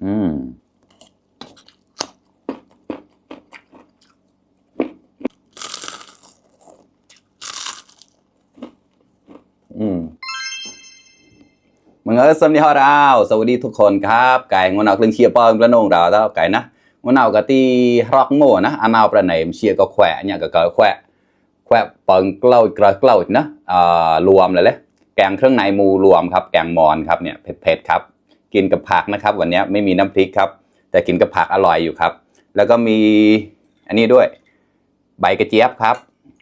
อืมมึงสวัสดีฮอเราสวัสดีทุกคนครับไก่งวนเอาเครื่องเชียร์ปอมกระนงเราแล้วไก่นะงวนเอากะตีรอกโม่นะอันเอาประไหนเชียร์ก็แขวะเนี่ยก็แขวะปองเกล้านะรวมเลยแกงเครื่องในมูรวมครับแกงมอนครับเนี่ยเผ็ดครับกินกับผักนะครับวันนี้ไม่มีน้ำพริกครับแต่กินกับผักอร่อยอยู่ครับแล้วก็มีอันนี้ด้วยใบกระเจี๊ยบครับ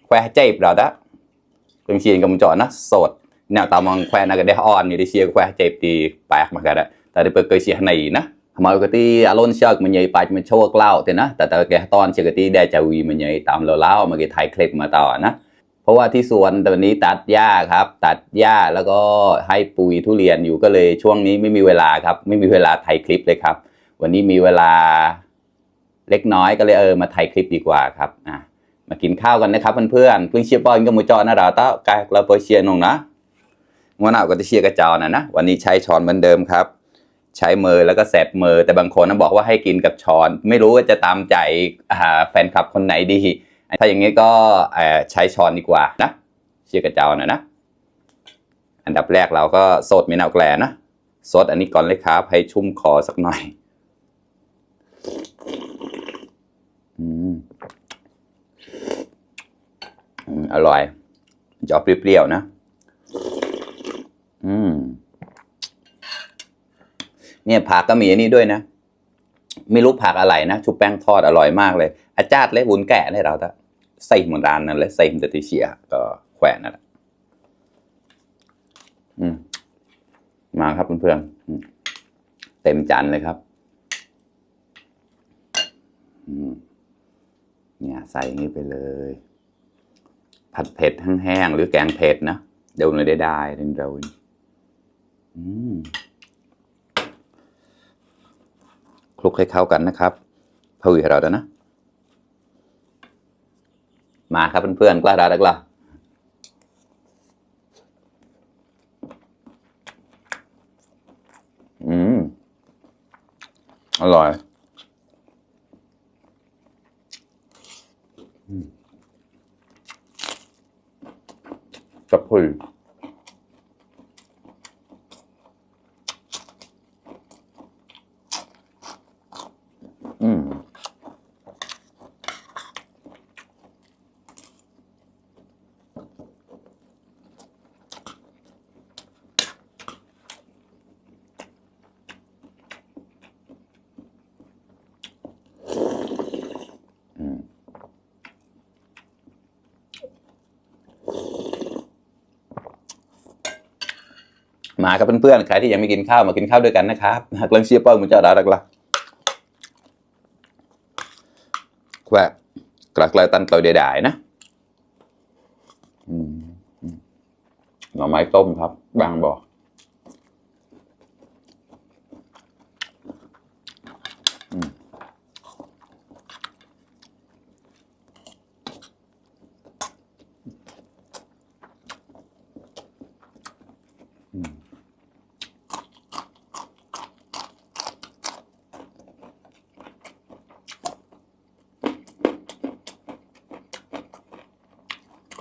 แควเจี๊ยบเราได้เครื่องเชียร์กับมันจอนะสดเนี่ยตามมองแควน่าก็ได้อ่อนอยู่ที่เชียร์แควเจี๊ยบตีแปลกมากันได้แต่ได้เปิดเคยเชียร์ในนะมาก็ที่อารมณ์เชือกมันใหญ่ไปมันโชว์กล้าวแต่นะแต่แกตอนเชือกที่ได้จะวีมันใหญ่ตามเล่ามาเกถ่ายคลิปมาต่อนะเพราะว่าที่สวนตอนนี้ตัดหญ้าครับตัดหญ้าแล้วก็ให้ปุ๋ยทุเรียนอยู่ก็เลยช่วงนี้ไม่มีเวลาครับไม่มีเวลาถ่ายคลิปเลยครับวันนี้มีเวลาเล็กน้อยก็เลยมาถ่ายคลิปดีกว่าครับมากินข้าวกันนะครับเพื่อนๆเพิ่งเชียร์บอลกับมูจอนะเราต้ากายเราไปเชียร์นงนะวันหน้าก็จะเชียร์กระจอนะวันนี้ใช้ช้อนเหมือนเดิมครับใช้มือแล้วก็แสบมือแต่บางคนนะบอกว่าให้กินกับช้อนไม่รู้ว่าจะตามใจแฟนคลับคนไหนดีถ้าอย่างนี้ก็ใช้ช้อนดีกว่านะเชียร์กระเจ้านะอันดับแรกเราก็สดมีนาวแกลนะสดอันนี้ก่อนเลยครับให้ชุ่มคอสักหน่อยอร่อยจะเปรี้ยวๆนะเนี่ยผักก็มีอันนี้ด้วยนะไม่รู้ผักอะไรนะชุบแป้งทอดอร่อยมากเลยอาจารย์เลยวุ้นแก่ให้เราแต่ใส่เหมือนร้านนั่นเลยใส่มันจะติเชียก็แขวนนั่นแหละมาครับเพื่อนๆเต็มจานเลยครับเนี่ยใส่อย่างนี้ไปเลยผัดเผ็ดแห้งๆหรือแกงเผ็ดนะเดี๋ยวหน่อยได้เร็วคลุกให้เข้ากันนะครับพอวีเราแล้วนะมาครับเพื่อนๆกล้าด่าได้กล้าอร่อยกับพุยมากับเพื่อนๆใครที่ยังไม่กินข้าวมากินข้าวด้วยกันนะครับกลังเชียร์เปิ้ลมันจะด่าได้กล้าแควะกลักเลยตันเตาเดๆนะหน่อไม้ต้มครับบางบอก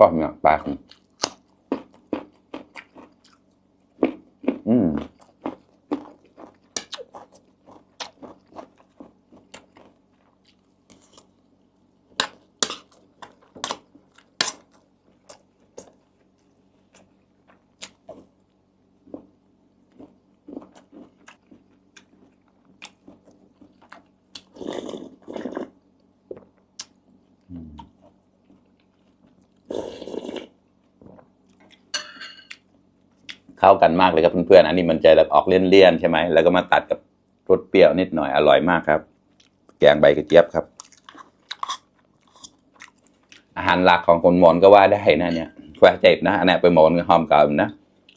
ก็เนี่ยปลาเข้ากันมากเลยครับเพื่อนๆอันนี้มันจะแบบออกเลี่ยนๆใช่ไหมแล้วก็มาตัดกับรสเปรี้ยวนิดหน่อยอร่อยมากครับแกงใบกระเจี๊ยบครับอาหารหลักของคนมอญก็ว่าได้นะเนี่ยแควะเจ็บนะอันนี้ไปมอญหอมเก่านะ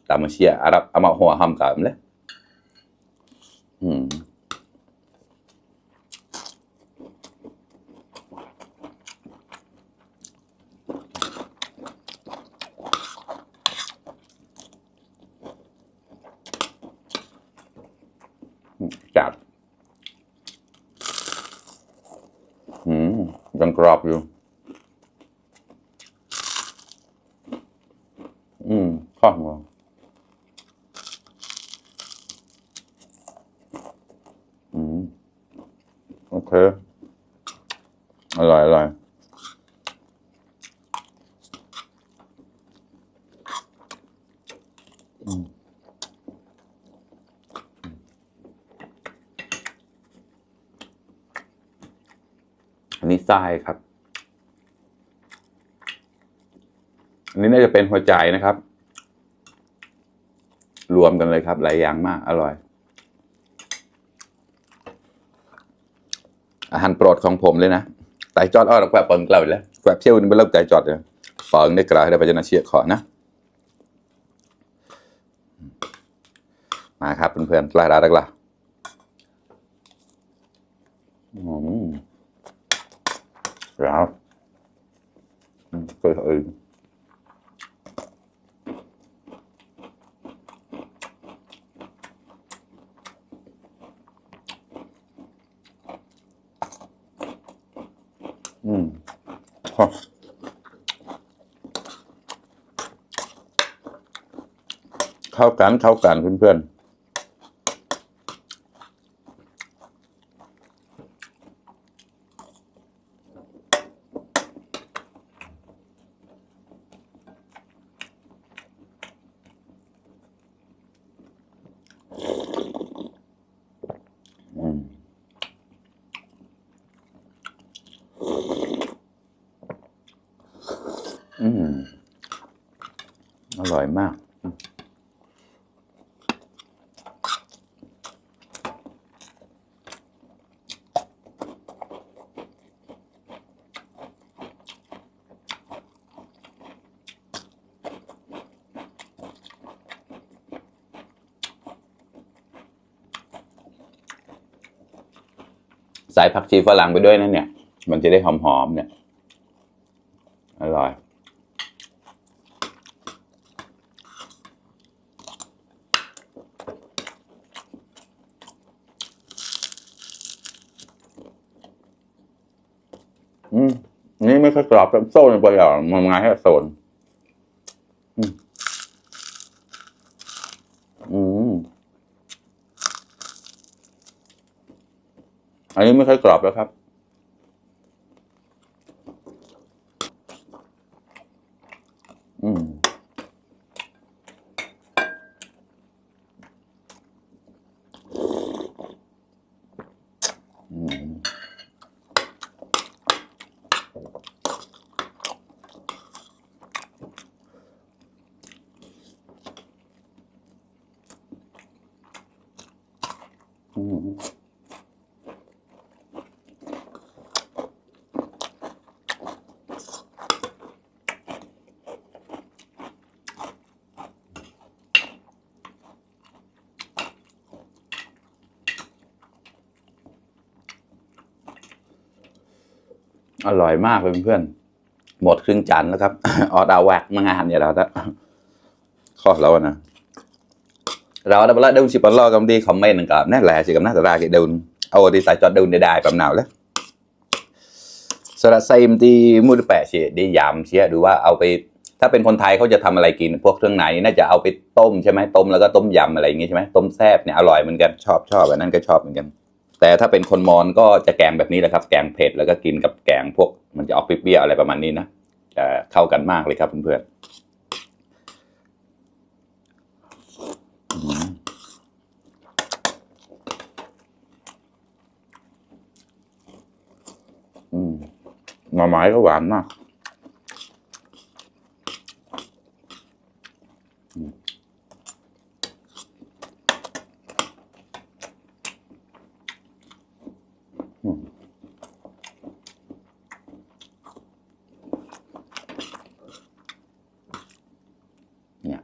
ตามมาเชียอารับเอามาหัวหอมเก่าเลยจัด ยังกรอบอยู่ข้าวหัวโอเคอร่อยอร่อยอันนี้ทรายครับอันนี้น่าจะเป็นหัวใจนะครับรวมกันเลยครับหลายอย่างมากอร่อยอาหารโปรดของผมเลยนะไต่จอดอ้อแกวบเปิงเกล่าแล้วแกวบเชี่ยวนี่เป็นเลิกไต่จอดเลยเปิงได้กล่าวได้ไปจนเชียขอนะมาครับเพื่อนๆลายรักล่ะแล้วก็เข้ากันเพื่อนๆอร่อยมากใส่ผักชีฝรั่งไปด้วยนะเนี่ยมันจะได้หอมๆเนี่ยอร่อยนี่ไม่ค่อยกรอบแบบโซ่ในปลายมันง่ายแค่โซนอันนี้ไม่ค่อยกรอบแล้วครับอร่อยมากเลยเพื่อนหมดครึ่งจานแล้วครับออดาแวกมางานเนี่ยเราแล้วข้อแล้วนะเราđã bắt đầu chỉ bắt lo công ty commentกับนั่นแหละchỉ cầm nát ra cái đầuเอาđi tại cho đầu để đài แบบnàoแล้วสระไซมที่มูดแปะเชียได้ยำเชียดูว่าเอาไปถ้าเป็นคนไทยเขาจะทำอะไรกินพวกเครื่องในน่าจะเอาไปต้มใช่ไหมต้มแล้วก็ต้มยำอะไรอย่างงี้ใช่ไหมต้มแซ่บเนี่ยอร่อยเหมือนกันชอบอันนั้นก็ชอบเหมือนกันแต่ถ้าเป็นคนมอญก็จะแกงแบบนี้แหละครับแกงเผ็ดแล้วก็กินกับแกงพวกมันจะออกเปรี้ยวๆอะไรประมาณนี้นะจะเข้ากันมากเลยครับเพื่อนหน่อไม้ก็หวานมากเนี่ย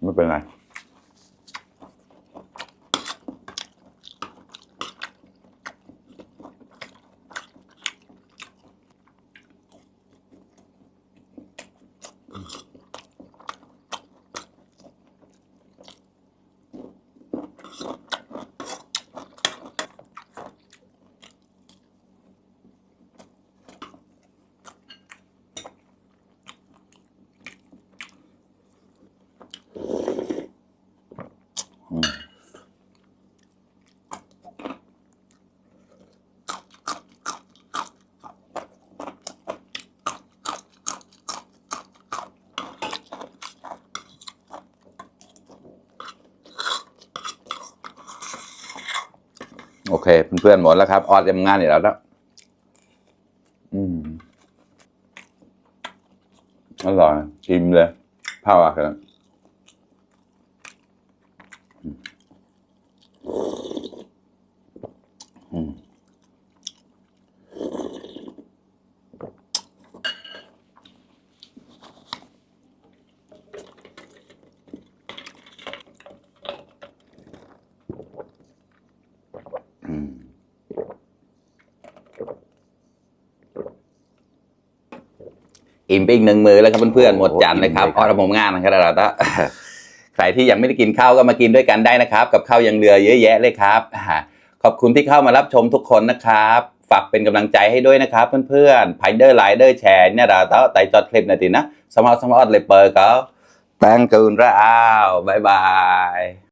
ไม่เป็นไร เคเพื่อนๆหมดแล้วครับออดทำงานอยู่แล้วนะอร่อยชิมเลยผ้าว่ากันอิ่มไปอีกหนึ่งมือแล้วครับเพื่อนๆหมดจานเลยครับออดผมงานนะครับเราต้องใครที่ยังไม่ได้กินข้าวก็มากินด้วยกันได้นะครับกับข้าวยังเหลือเยอะแยะเลยครับขอบคุณที่เข้ามารับชมทุกคนนะครับฝากเป็นกำลังใจให้ด้วยนะครับเพื่อนๆไพเดอร์ไลเดอร์แชร์เนี่ยเราต้องไต่จอดคลิปหน่อยทีนะสมาร์ทออดเลยเปิดก็แตงกูนระอ้าวบายบาย